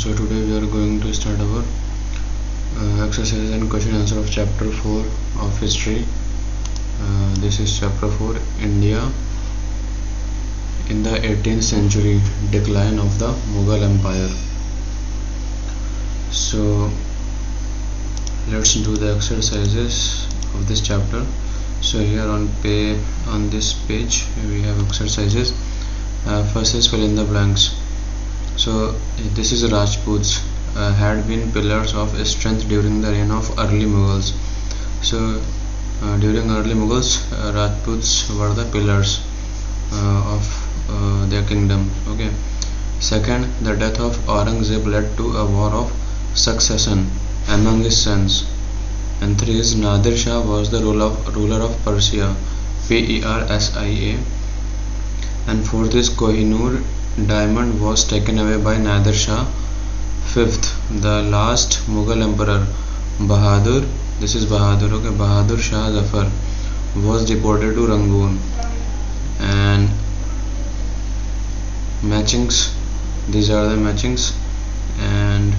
So today we are going to start our exercise and question answer of chapter 4 of history. This is chapter 4, India in the 18th century, decline of the Mughal Empire. So let's do the exercises of this chapter. So here on this page we have exercises. First is fill in the blanks. So this is Rajputs had been pillars of strength during the reign of early Mughals. So during early Mughals, Rajputs were the pillars of their kingdom. Okay. Second, the death of Aurangzeb led to a war of succession among his sons. And three is Nadir Shah was the ruler of Persia, Persia. And fourth is Kohinoor diamond was taken away by Nadir Shah. Fifth, the last Mughal emperor Bahadur, this is Bahadur, okay, Bahadur Shah Zafar was deported to Rangoon. And matchings, these are the matchings. And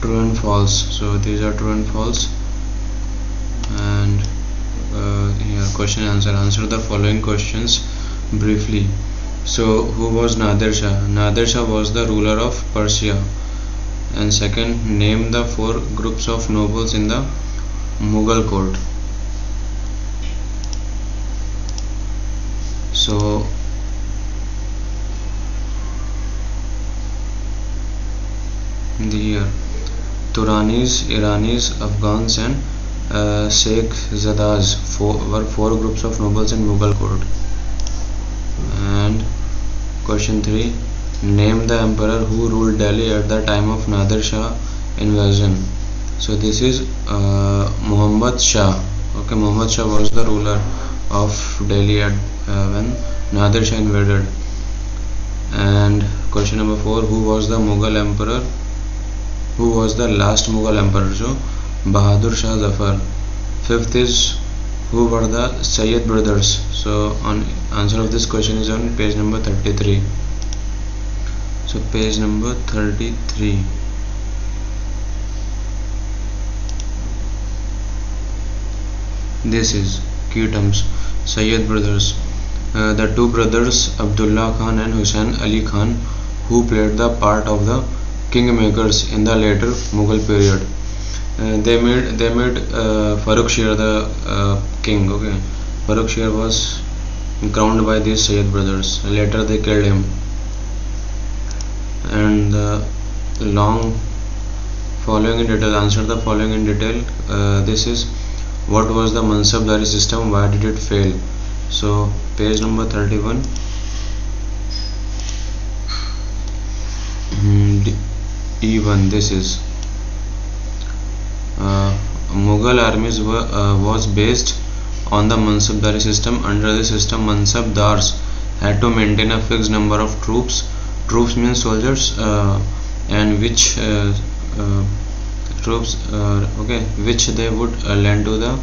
true and false, so these are true and false. And here question answer the following questions briefly. So who was Nadir Shah? Nadir Shah was the ruler of Persia. And second, name the four groups of nobles in the Mughal court. So here Turanis, Iranis, Afghans and Sheikh Zadas were four groups of nobles in Mughal court. And question 3, name the emperor who ruled Delhi at the time of Nadir Shah invasion. So this is Muhammad Shah. Okay, Muhammad Shah was the ruler of Delhi at when Nadir Shah invaded. And question number 4, who was the Mughal emperor? Who was the last Mughal emperor? So Bahadur Shah Zafar. Fifth is who were the Sayyid brothers? So on answer of this question is on page number 33. So page number 33. This is key terms. Sayyid brothers, the two brothers Abdullah Khan and Hussain Ali Khan, who played the part of the kingmakers in the later Mughal period. They made Farrukh Shah the king. Okay, Farrukh Shah was crowned by these Sayyid brothers. Later they killed him. And long following in detail, answer the following in detail. This is what was the Mansabdari system, why did it fail? So page number 31. E1, this is Mughal armies was based on the Mansabdari system. Under this system, Mansabdars had to maintain a fixed number of troops. Troops means soldiers, and which troops, which they would lend to the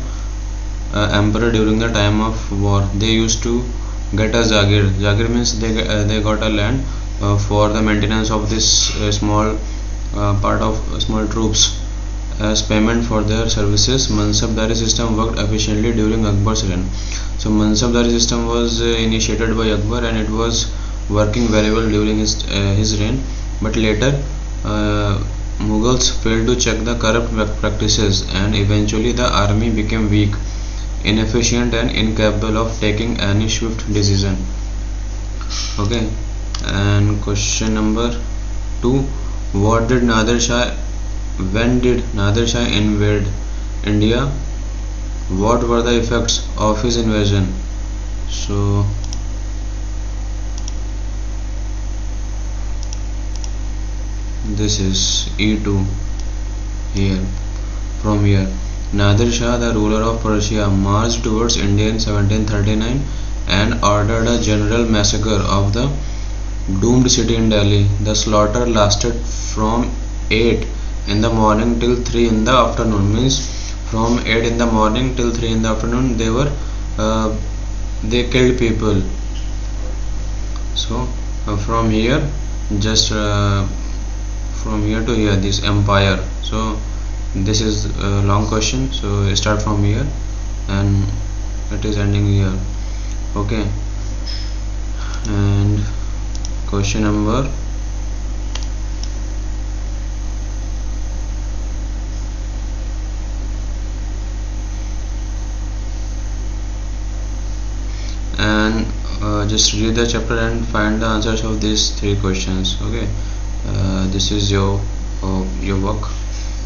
emperor during the time of war. They used to get a Jagir. Jagir means they got a land for the maintenance of this small part of small troops as payment for their services. Mansabdari system worked efficiently during Akbar's reign. So Mansabdari system was initiated by Akbar and it was working very well during his reign. But later Mughals failed to check the corrupt practices and eventually the army became weak, inefficient and incapable of taking any swift decision. Okay. And question number 2, what did Nadir Shah, when did Nadir Shah invade India? What were the effects of his invasion? So this is E2 here. From here, Nadir Shah, the ruler of Persia, marched towards India in 1739 and ordered a general massacre of the doomed city in Delhi. The slaughter lasted from 8 in the morning till 3 in the afternoon. Means from 8 in the morning till 3 in the afternoon they killed people So from here, just from here to here, this empire. So this is a long question, so start from here and it is ending here. Okay, and question number and just read the chapter and find the answers of these three questions. Okay, this is your work.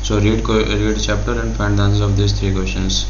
So read chapter and find the answers of these three questions.